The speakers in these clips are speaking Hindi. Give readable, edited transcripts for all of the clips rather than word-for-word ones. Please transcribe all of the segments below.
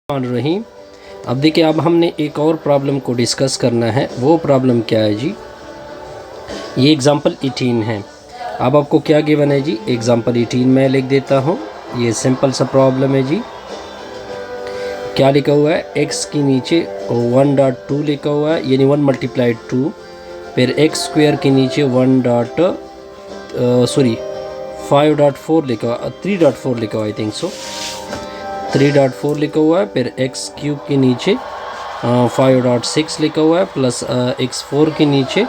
रहीम। अब देखिए, अब हमने एक और प्रॉब्लम को डिस्कस करना है। वो प्रॉब्लम क्या है जी? ये एग्ज़ाम्पल 18 है। अब आपको क्या गिवन है जी? एग्ज़ाम्पल 18 मैं लिख देता हूँ। ये सिंपल सा प्रॉब्लम है जी। क्या लिखा हुआ है? x के नीचे 1.2 लिखा हुआ है, यानी 1 मल्टीप्लाइड 2। फिर x स्क्वायर के नीचे 5.4 लिखा हुआ, 3.4 लिखा हुआ, आई थिंक सो 3.4 लिखा हुआ है। फिर एक्स क्यूब के नीचे 5.6 लिखा हुआ है, प्लस x4 के नीचे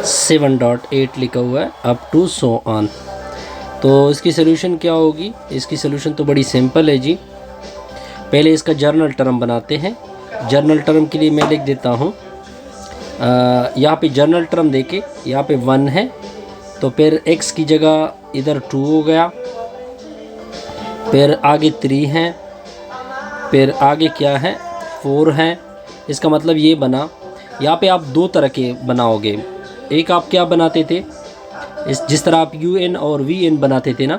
7.8 लिखा हुआ है, अप टू सो ऑन। तो इसकी सोल्यूशन क्या होगी? इसकी सोल्यूशन तो बड़ी सिंपल है जी। पहले इसका जर्नल टर्म बनाते हैं। जर्नल टर्म के लिए मैं लिख देता हूँ, यहाँ पे जर्नल टर्म देके यहाँ पे 1 है, तो फिर x की जगह इधर 2 हो गया, फिर आगे 3 हैं, फिर आगे क्या है 4 हैं। इसका मतलब ये बना, यहाँ पे आप दो तरह के बनाओगे। एक आप क्या बनाते थे, जिस तरह आप un और vn बनाते थे ना,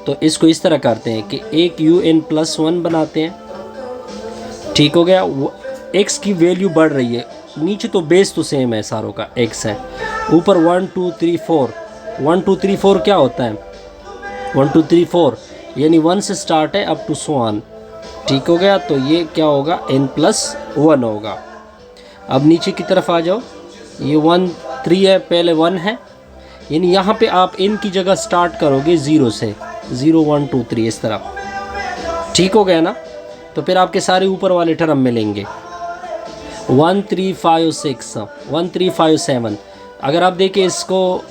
तो इसको इस तरह करते हैं कि एक un+1 बनाते हैं। ठीक हो गया। x की वैल्यू बढ़ रही है, नीचे तो बेस तो सेम है, सारों का x है, ऊपर 1 2 3 4 1 2 3 4 क्या होता है 1 2 3 4, यानी 1 से स्टार्ट है अप टू सो ऑन। ठीक हो गया। तो ये क्या होगा? n+1 होगा। अब नीचे की तरफ आ जाओ, ये 1 3 है, पहले 1 है, यानी यहाँ पे आप n की जगह स्टार्ट करोगे 0 से, 0 1 2 3 इस तरह। ठीक हो गया ना? तो फिर आपके सारे ऊपर वाले टर्म मिलेंगे 1 3 5 6 1 3 5 7। अगर आप देखें इसको,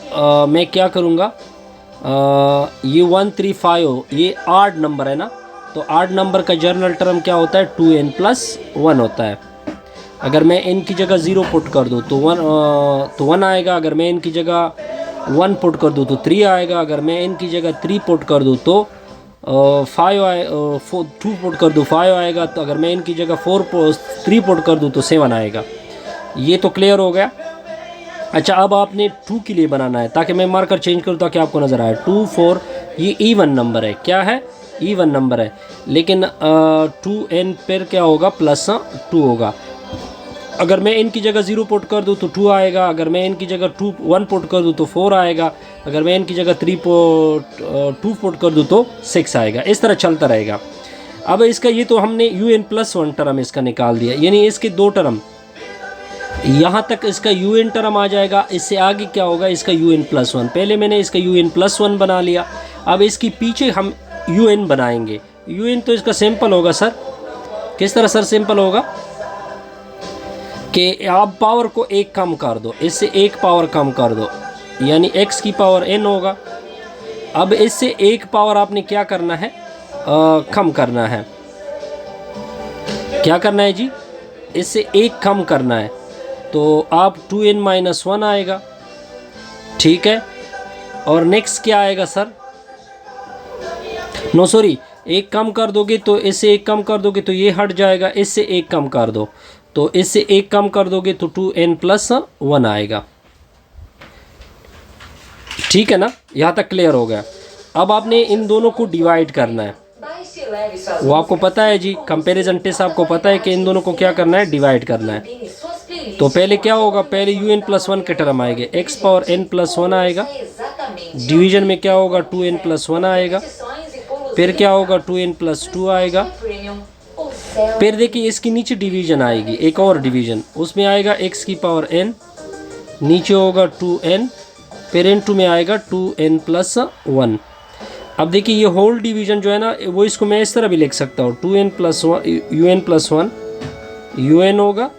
मैं क्या करूँगा, ये 1 3 5 ये 8 नंबर है ना, तो 8 नंबर का जर्नल टर्म क्या होता है? 2n+1 होता है। अगर मैं n की जगह 0 पुट कर दूँ तो 1 आएगा। अगर मैं n की जगह 1 पुट कर दूँ तो 3 आएगा। अगर मैं n की जगह 3 पुट कर दूँ तो 2 पुट कर दूँ 5 आएगा। तो अगर मैं n की जगह 3 पुट कर दूँ तो 7 आएगा। ये तो क्लियर हो गया। अच्छा, अब आपने 2 के लिए बनाना है, ताकि मैं मार्कर चेंज करूँ ताकि आपको नज़र आए। 2 4 ये इवन नंबर है। क्या है? इवन नंबर है। लेकिन 2n पर क्या होगा? +2 होगा। अगर मैं n की जगह 0 पुट कर दूँ तो 2 आएगा। अगर मैं n की जगह 1 पुट कर दूँ तो 4 आएगा। अगर मैं n की जगह 2 पुट कर दूँ तो 6 आएगा। इस तरह चलता रहेगा। अब इसका ये तो हमने un+1 टर्म इसका निकाल दिया, यानी इसके दो टर्म, यहाँ तक इसका un टर्म आ जाएगा। इससे आगे क्या होगा? इसका un+1। पहले मैंने इसका un+1 बना लिया। अब इसके पीछे हम un बनाएंगे। un तो इसका सिंपल होगा सर। किस तरह सर सिंपल होगा? कि आप पावर को एक कम कर दो, इससे एक पावर कम कर दो, यानी x की पावर n होगा। अब इससे एक पावर आपने क्या करना है? कम करना है। क्या करना है जी? इससे एक कम करना है, तो आप 2n-1 आएगा। ठीक है। और नेक्स्ट क्या आएगा सर? नो सॉरी, एक कम कर दोगे तो इससे एक कम कर दोगे तो ये हट जाएगा। इससे एक कम कर दो तो इससे एक कम कर दोगे तो 2n+1 आएगा। ठीक है ना? यहाँ तक क्लियर हो गया। अब आपने इन दोनों को डिवाइड करना है। वो आपको पता है जी, कंपैरिजन टेस्ट आपको पता है कि इन दोनों को क्या करना है? डिवाइड करना है। तो पहले क्या होगा? पहले un+1 के टर्म आएंगे, x पावर n+1 आएगा। डिवीजन में क्या होगा? 2n+1 आएगा। फिर क्या होगा? 2n+2 आएगा। फिर देखिए इसकी नीचे डिवीजन आएगी, एक और डिवीजन, उसमें आएगा x की पावर n, नीचे होगा 2n, फिर n2 में आएगा 2n+1। अब देखिए ये होल डिवीजन जो है ना, वो इसको मैं इस तरह भी लिख सकता हूँ, 2n+1 un+1 un होगा।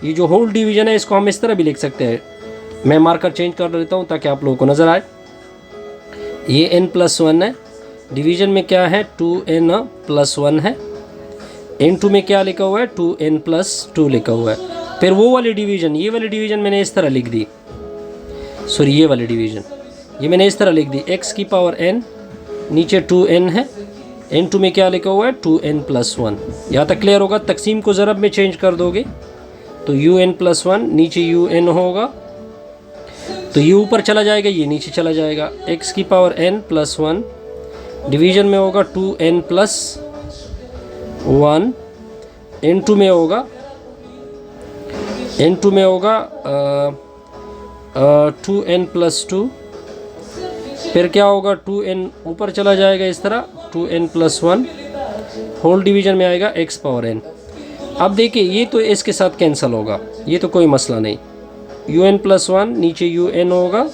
ये जो होल डिवीजन है इसको हम इस तरह भी लिख सकते हैं। मैं मार्कर चेंज कर देता हूँ ताकि आप लोगों को नज़र आए। ये n+1 है, डिवीजन में क्या है? 2n+1 है। n2 में क्या लिखा हुआ है? 2n+2 लिखा हुआ है। फिर वो वाली डिवीजन, ये वाली डिवीजन मैंने इस तरह लिख दी, सॉरी ये वाली डिवीजन ये मैंने इस तरह लिख दी, x की पावर n, नीचे 2n है, n2 में क्या लिखा हुआ है? 2n+1। यहाँ तक क्लियर होगा। तकसीम को ज़रब में चेंज कर दोगे तो un+1, नीचे un होगा, तो ये ऊपर चला जाएगा, ये नीचे चला जाएगा। x की पावर n+1 डिवीजन में होगा 2n+, 1 N2 में होगा, N2 में होगा 2n+2, फिर क्या होगा 2n ऊपर चला जाएगा इस तरह 2n+1 होल डिवीज़न में आएगा x⁴n। अब देखिए ये तो इसके साथ कैंसिल होगा, ये तो कोई मसला नहीं, un+1 नीचे un होगा।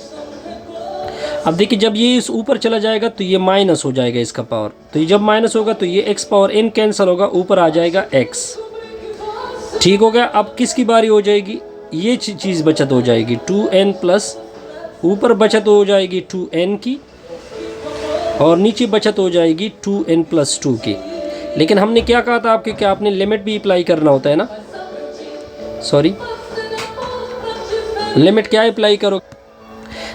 अब देखिए जब ये इस ऊपर चला जाएगा तो ये माइनस हो जाएगा इसका पावर, तो ये जब माइनस होगा तो ये x⁴n कैंसिल होगा, ऊपर आ जाएगा x। ठीक हो गया। अब किसकी बारी हो जाएगी, ये चीज़ बचत हो जाएगी 2n+, ऊपर बचत हो जाएगी 2n की और नीचे बचत हो जाएगी 2n+2 की। लेकिन हमने क्या कहा था आपके, क्या आपने लिमिट भी अप्लाई करना होता है ना, सॉरी लिमिट क्या अप्लाई करो।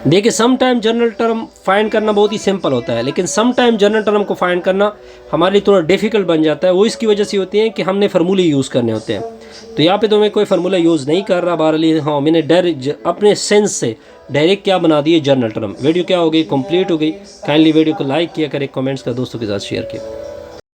देखिए some time general term find करना बहुत ही सिंपल होता है, लेकिन सम टाइम जनरल टर्म को फाइंड करना हमारे लिए थोड़ा डिफिकल्ट बन जाता है। वो इसकी वजह से होती है कि हमने फार्मूले यूज़ करने होते हैं। तो यहाँ पे तो मैं कोई फार्मूला यूज़ नहीं कर रहा बहरहाल, हाँ मैंने डायरेक्ट अपने सेंस से डायरेक्ट क्या बना दिए जनरल टर्म। वीडियो क्या हो गई, कंप्लीट हो गई। काइंडली वीडियो को लाइक किया करें, कमेंट्स का दोस्तों के साथ शेयर किया।